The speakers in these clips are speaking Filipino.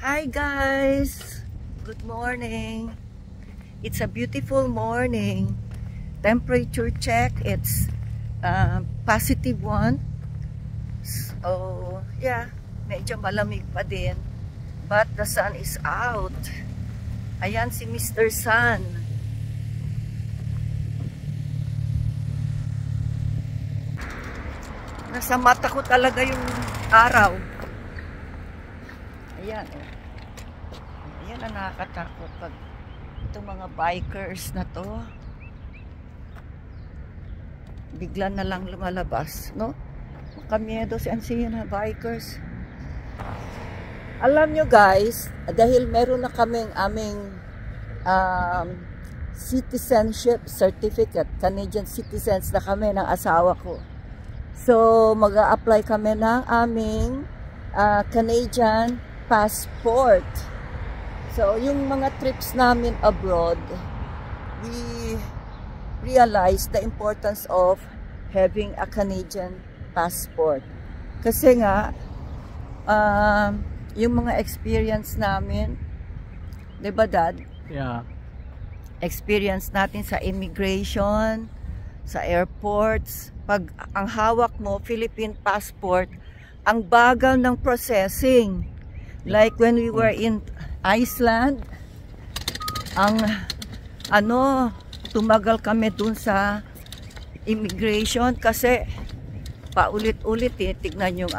Hi guys! Good morning. It's a beautiful morning. Temperature check, it's +1. So, yeah, medyo malamig pa din. But the sun is out. Ayan si Mr. Sun. Nasa mata ko talaga yung araw. Ayan, oh. Ayan ang nakakatakot pag itong mga bikers na to bigla na lang lumalabas, no? Makamiedo si Ansiya na bikers. Alam nyo guys, dahil meron na kaming aming citizenship certificate, Canadian citizens na kami ng asawa ko. So, mag-a-apply kami ng aming Canadian passport. So, yung mga trips namin abroad, we realize the importance of having a Canadian passport. Kasi nga, yung mga experience namin, diba Dad? Yeah. Experience natin sa immigration, sa airports, pag ang hawak mo, Philippine passport, ang bagal ng processing. Like when we were in Iceland, tumagal kami dun sa immigration kasi paulit-ulit tignan yung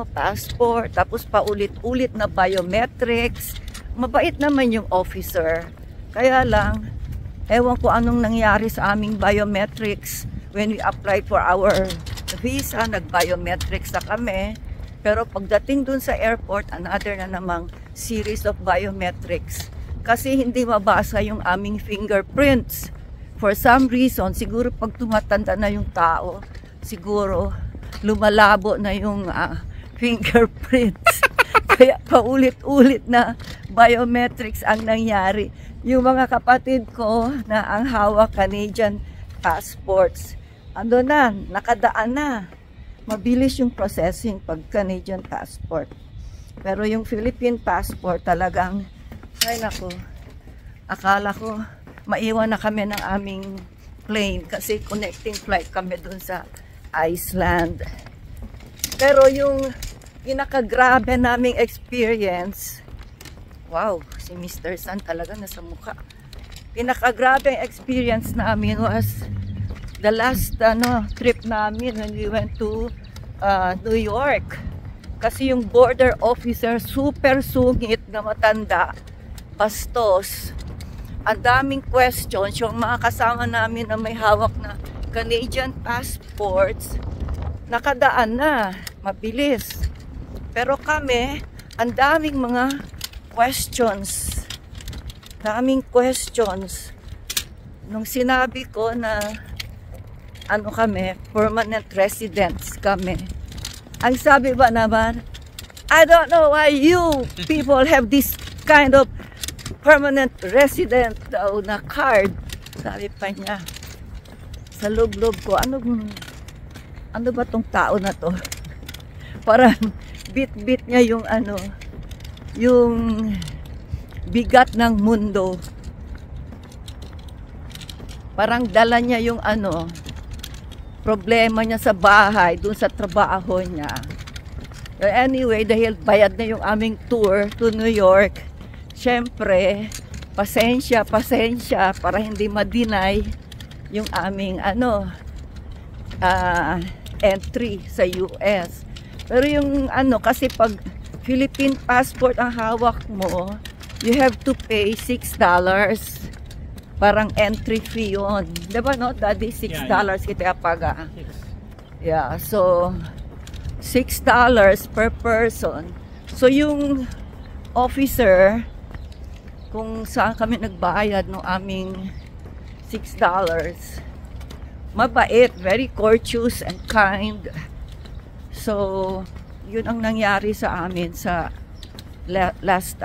passport, tapos paulit-ulit na biometrics. Mabait naman yung officer. Kaya lang, ewan ko anong nangyari sa aming biometrics. When we applied for our visa, nag-biometrics na kami. Pero pagdating dun sa airport, another na namang series of biometrics. Kasi hindi mabasa yung aming fingerprints. For some reason, siguro pag tumatanda na yung tao, siguro lumalabo na yung fingerprints. Kaya paulit-ulit na biometrics ang nangyari. Yung mga kapatid ko na ang hawak Canadian passports, nakadaan na. Mabilis yung processing pag Canadian passport. Pero yung Philippine passport talagang, ay nako, akala ko maiwan na kami ng aming plane kasi connecting flight kami dun sa Iceland. Pero yung pinakagrabe naming experience, wow, si Mr. Sun talaga nasa mukha. Pinakagrabe experience namin was the last trip namin when we went to New York. Kasi yung border officer, super sungit na matanda, bastos. Ang daming questions. Yung mga kasama namin na may hawak na Canadian passports, nakadaan na, mabilis. Pero kami, ang daming mga questions. Daming questions. Nung sinabi ko na kami, permanent residents kami. Ang sabi ba naman, I don't know why you people have this kind of permanent resident daw na card. Sabi pa niya, sa loob-loob ko, ano ba tong tao na to? Parang bit-bit niya yung yung bigat ng mundo. Parang dala niya yung problema niya sa bahay, dun sa trabaho niya. Anyway, dahil bayad na yung aming tour to New York, syempre, pasensya para hindi ma-deny yung aming entry sa US. Pero yung kasi pag Philippine passport ang hawak mo, you have to pay $6. Parang entry fee yun. Diba no? Daddy, $6 kita paga. Yeah, so $6 per person. So yung officer, kung saan kami nagbayad ng aming $6, mabait, very courteous and kind. So yun ang nangyari sa amin sa last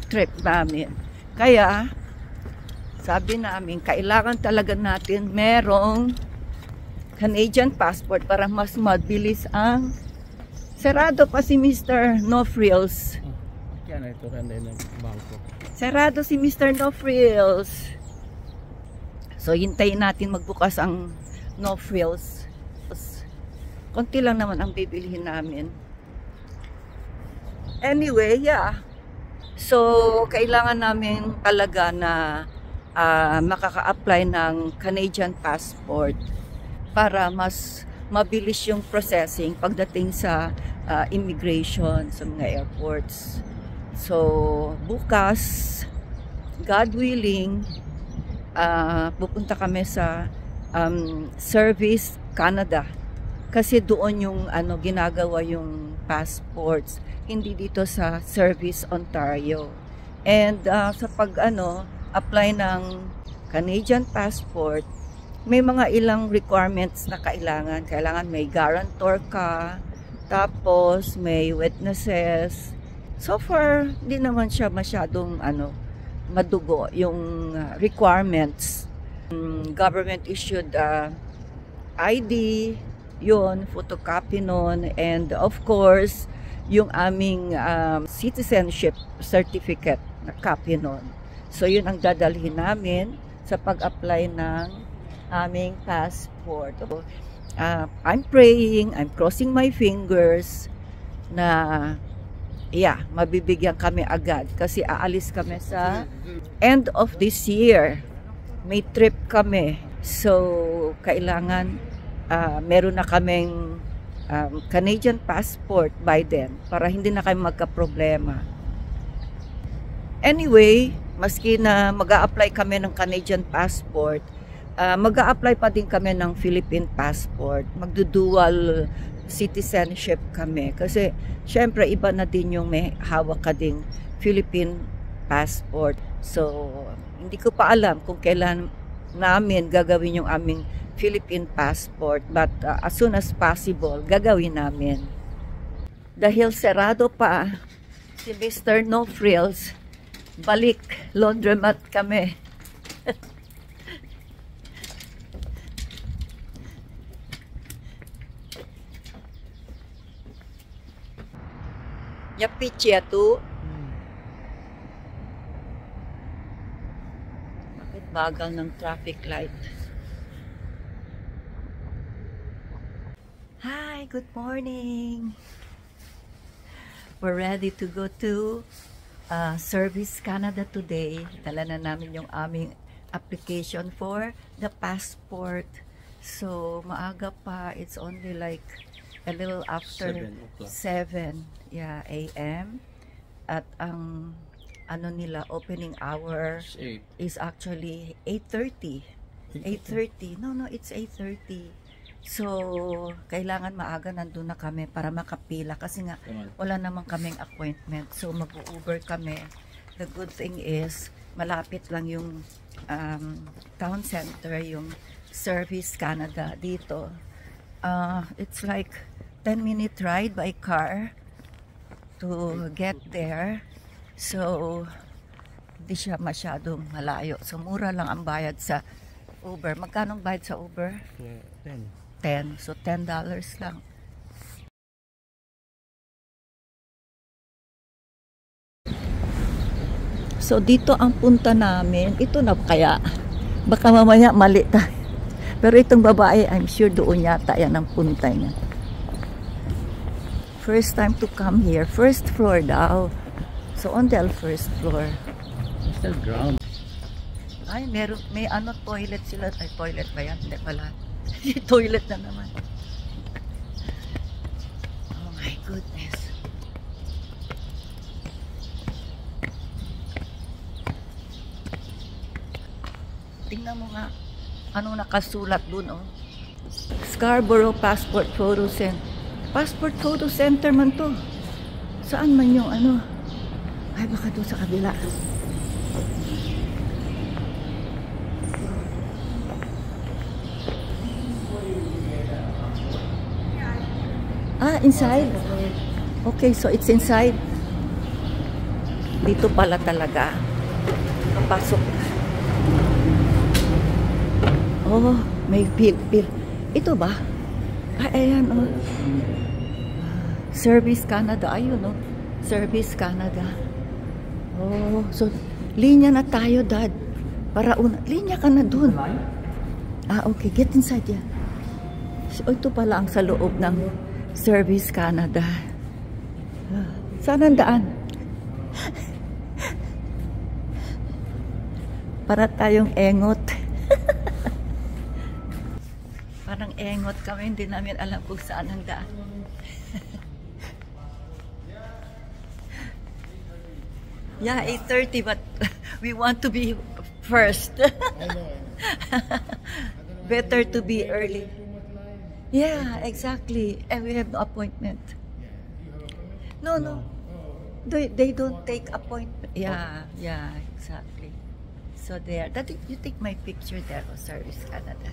trip namin. Kaya sabi namin, kailangan talaga natin merong Canadian passport para mas mabilis ang... Sarado pa si Mr. No Frills. na ito kan ng bangko. Sarado si Mr. No Frills. So, hintayin natin magbukas ang No Frills. Tapos, konti lang naman ang bibilihin namin. Anyway, yeah. So, kailangan namin talaga na makaka-apply ng Canadian passport para mas mabilis yung processing pagdating sa immigration sa mga airports. So, bukas, God willing, pupunta kami sa Service Canada. Kasi doon yung ginagawa yung passports, hindi dito sa Service Ontario. And sa apply ng Canadian passport, may mga ilang requirements na kailangan. Kailangan may guarantor ka, tapos may witnesses. So far, di naman siya masyadong madugo yung requirements. Government issued ID, yun, photocopy nun, and of course, yung aming citizenship certificate na copy nun. So, yun ang dadalhin namin sa pag-apply ng aming passport. I'm praying, I'm crossing my fingers na, yeah, mabibigyan kami agad. Kasi aalis kami sa end of this year. May trip kami. So, kailangan meron na kaming Canadian passport by then para hindi na kami magka-problema. Anyway, maski na mag-a-apply kami ng Canadian passport, mag-a-apply pa din kami ng Philippine passport. Magdudual citizenship kami. Kasi, syempre, iba na din yung may hawak ka ding Philippine passport. So, hindi ko pa alam kung kailan namin gagawin yung aming Philippine passport. But, as soon as possible, gagawin namin. Dahil sarado pa si Mr. No Frills, balik, laundromat kami. Yapichya tu. Bakit bagal ng traffic light? Hi, good morning. We're ready to go to Service Canada today. Dala na namin yung aming application for the passport. So, maaga pa. It's only like a little after 7 a.m. At ang nila opening hour is actually 8:30. 8:30. No, it's 8:30. So, kailangan maaga nandun na kami para makapila kasi nga wala naman kaming appointment. So, mag-Uber kami. The good thing is, malapit lang yung town center, yung Service Canada dito. It's like 10-minute ride by car to get there. So, hindi siya masyadong malayo. So, mura lang ang bayad sa Uber. Magkano bayad sa Uber? 10. So, $10 lang. So, dito ang punta namin. Ito na kaya. Baka mamaya mali tayo. Pero itong babae, I'm sure doon yata yan ang punta niya. First time to come here. First floor daw. So, on the first floor. Still ground. Ay, may toilet sila. Ay, toilet ba yan? Hindi pala. Toilet na naman. Oh my goodness. Tingnan mo nga. Anong nakasulat dun, oh. Scarborough Passport Photo Center. Passport Photo Center man to. Saan man yung Ay, baka doon sa kabila. Inside? Okay, so it's inside. Dito pala talaga. Kapasok. Oh, may pil. Ito ba? Ayan, oh. Service Canada. Ayun, oh. Service Canada. Oh, so linya na tayo, Dad. Para linya ka na dun. Ah, okay. Get inside yan. So, ito pala ang sa loob ng Service Canada. Saan ang daan? Para tayong engot. Parang engot kami. Hindi namin alam kung saan ang daan. Yeah, 8:30, but we want to be first. Better to be early. Yeah, exactly. And we have no appointment. No. They don't take appointment. Yeah, exactly. So there. You take my picture there on Service Canada.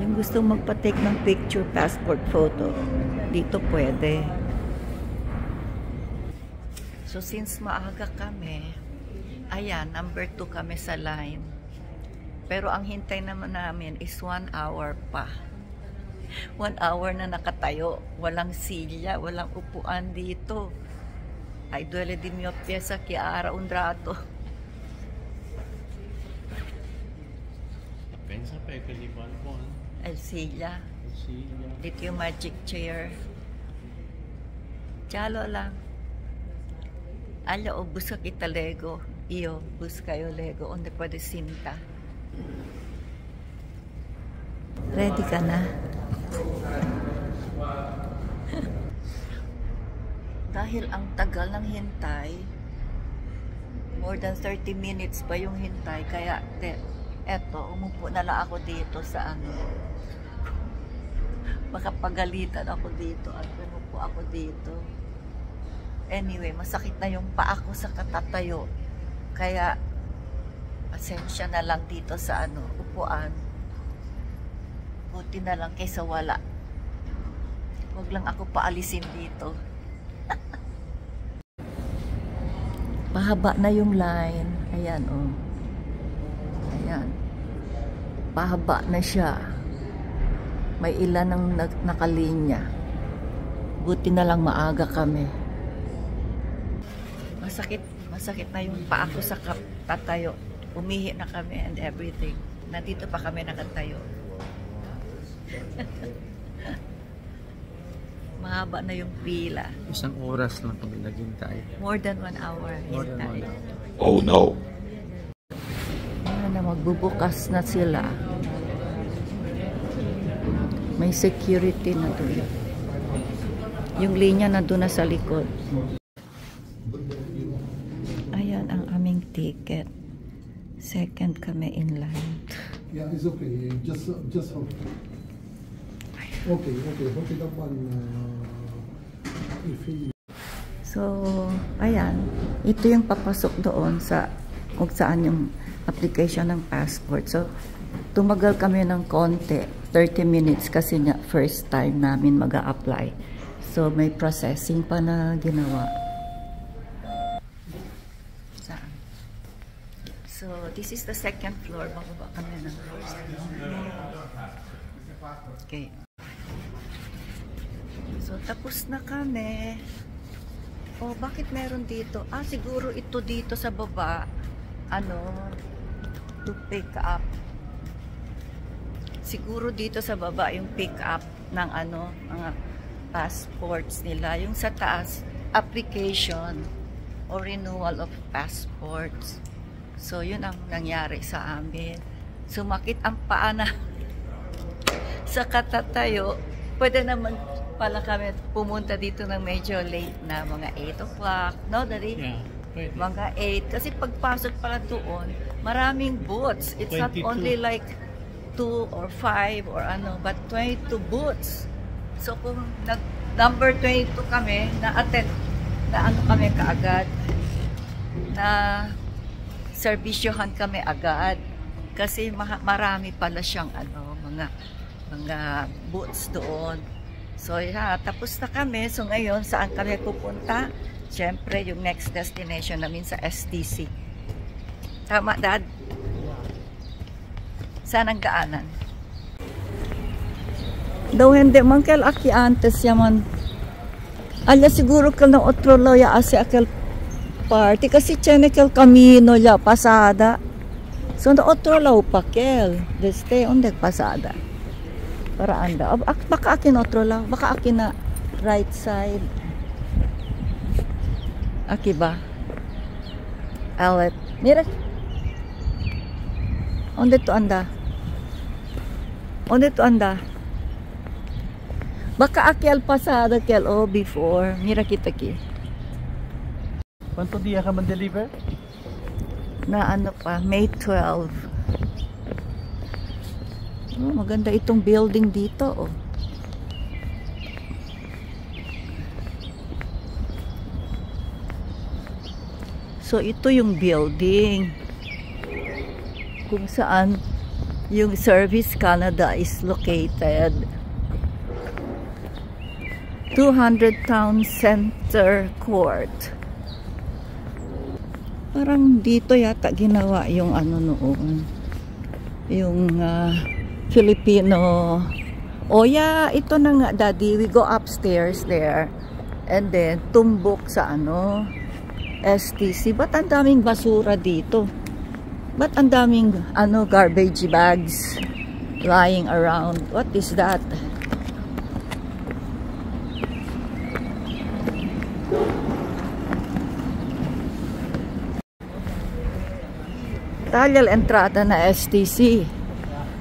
Yung gusto magpa-take ng picture, passport photo, dito pwede. So since maaga kami, ayan, number 2 kami sa line. Pero ang hintay naman namin is 1 hour pa. 1 hour na nakatayo, walang silya, walang upuan dito. Ay duele di mio piesa che ara un rato. Pensa pa che di balcon. El silla. Dito yung magic chair. Chalo lang. Ala o busca kita Lego. Iyo, busca yo Lego. Onde pwede sinta. Ready ka na? Dahil ang tagal ng hintay, more than 30 minutes pa yung hintay, kaya eto, umupo na lang ako dito sa makapagalitan ako dito at umupo ako dito. Anyway, masakit na yung paa ko sa katatayo. Kaya, pasensya na lang dito sa upuan. Buti na lang kaysa wala. Huwag lang ako paalisin dito. Pahaba na yung line. Ayan, oh. Ayan. Pahaba na siya. May ilan ang nakalinya. Buti na lang maaga kami. Masakit na yung paa ko sa tatayo. Umihi na kami and everything. Nandito pa kami nakatayo. Mahaba na yung pila. Isang oras lang kami naghintay. More than 1 hour. More than 1 hour. Oh no! Ano na, magbubukas na sila. May security na doon. Yung linya na doon na sa likod. Ayan ang aming ticket. Second kami in line. Yeah, it's okay. Just hold. Okay. Hold it up on. So, ayan. Ito yung papasok doon sa kung saan yung application ng passport. So, tumagal kami ng konti. 30 minutes kasi nga first time namin mag-a-apply. So, may processing pa na ginawa. Saan? So, this is the second floor. Bababa kami ng first floor. Okay. So, tapos na kami. Oh, bakit meron dito? Ah, siguro ito dito sa baba. To pick up. Siguro dito sa baba yung pick up ng mga passports nila. Yung sa taas, application or renewal of passports. So, yun ang nangyari sa amin. Sumakit ang paa na sa katatayo. Pwede naman pala kami pumunta dito ng medyo late na mga 8 o'clock. No, Dari? Yeah, pwede. Mga 8. Kasi pagpasok pala doon, maraming booths. It's 22. Not only like 2 or 5 or but 22 booths. So kung number 22 kami, na-attend, na kami kaagad, na serbisyohan kami agad. Kasi marami pala siyang mga booths doon. So yeah, tapos na kami. So ngayon, saan kami pupunta? Siyempre, yung next destination namin sa STC. Tama, Dad? Saan ang daanan? Daw hindi man kel aki antes yaman. Alya siguro kel na otro law ya asi akel party kasi tiene kel camino ya pasada. So na otro law pa kel. Deste onde pasada. Para anda. Baka akin otro law. Baka akin na right side. Aki ba? Alet. Mira. Onde to anda? Onde to anda? Baka aki al pasada kel o before. Mira kita ki. ¿Cuántos días ka man-deliver? Na ano pa, May 12. Oh, maganda itong building dito, oh. So ito yung building kung saan yung Service Canada is located. 200 Town Center Court. Parang dito yata ginawa yung ano noon. Yung Filipino. Oh yeah, ito na nga daddy. We go upstairs there. And then tumbok sa ano STC. Ba't ang daming basura dito? Ba't ang daming ano garbage bags lying around? What is that? Tagal entrada na STC.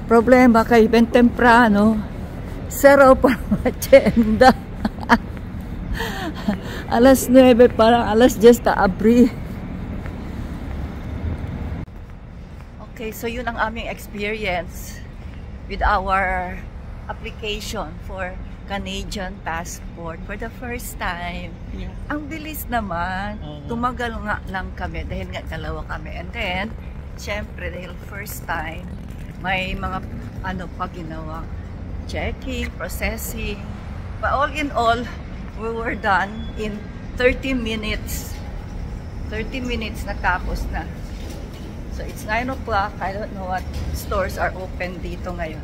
Problema kay ben temprano. Zero pa agenda. Alas 9 parang alas 10 abri. Okay, so yun ang aming experience with our application for Canadian passport for the first time. Yeah. Ang bilis naman. Tumagal nga lang kami dahil nga dalawa kami. And then, syempre, dahil first time, may mga ano pa ginawa. Checking, processing. But all in all, we were done in 30 minutes. 30 minutes natapos na. So, it's 9 o'clock. I don't know what stores are open dito ngayon.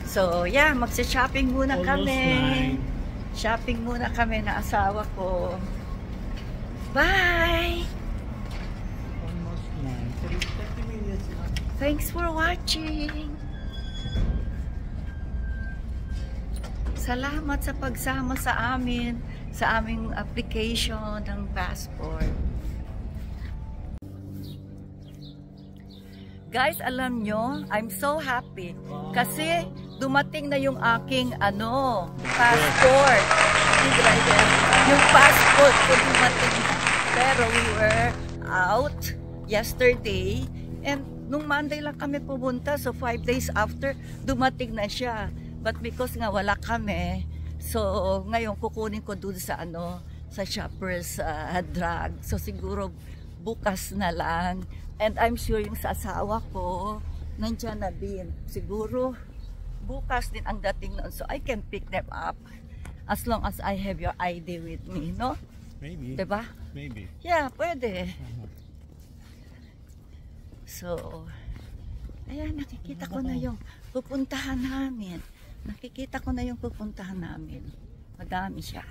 So, yeah, magsa-shopping muna kami. Shopping muna kami na asawa ko. Bye! Almost 9. 30 minutes. Thanks for watching. Salamat sa pagsama sa amin sa aming application ng passport. Guys, alam nyo, I'm so happy kasi dumating na yung aking passport. Yung passport ko dumating na. Pero we were out yesterday and nung Monday lang kami pumunta, so 5 days after dumating na siya. But because nga wala kami, so ngayon kukunin ko dun sa sa Shoppers Drug. So siguro bukas na lang. And I'm sure yung sa asawa ko nandiyan na din. Siguro bukas din ang dating noon. So I can pick them up as long as I have your ID with me, no? Maybe. Diba? Maybe. Yeah, pwede. So, ayan, nakikita ko na yung pupuntahan namin. Nakikita ko na yung pupuntahan namin. Madami siya.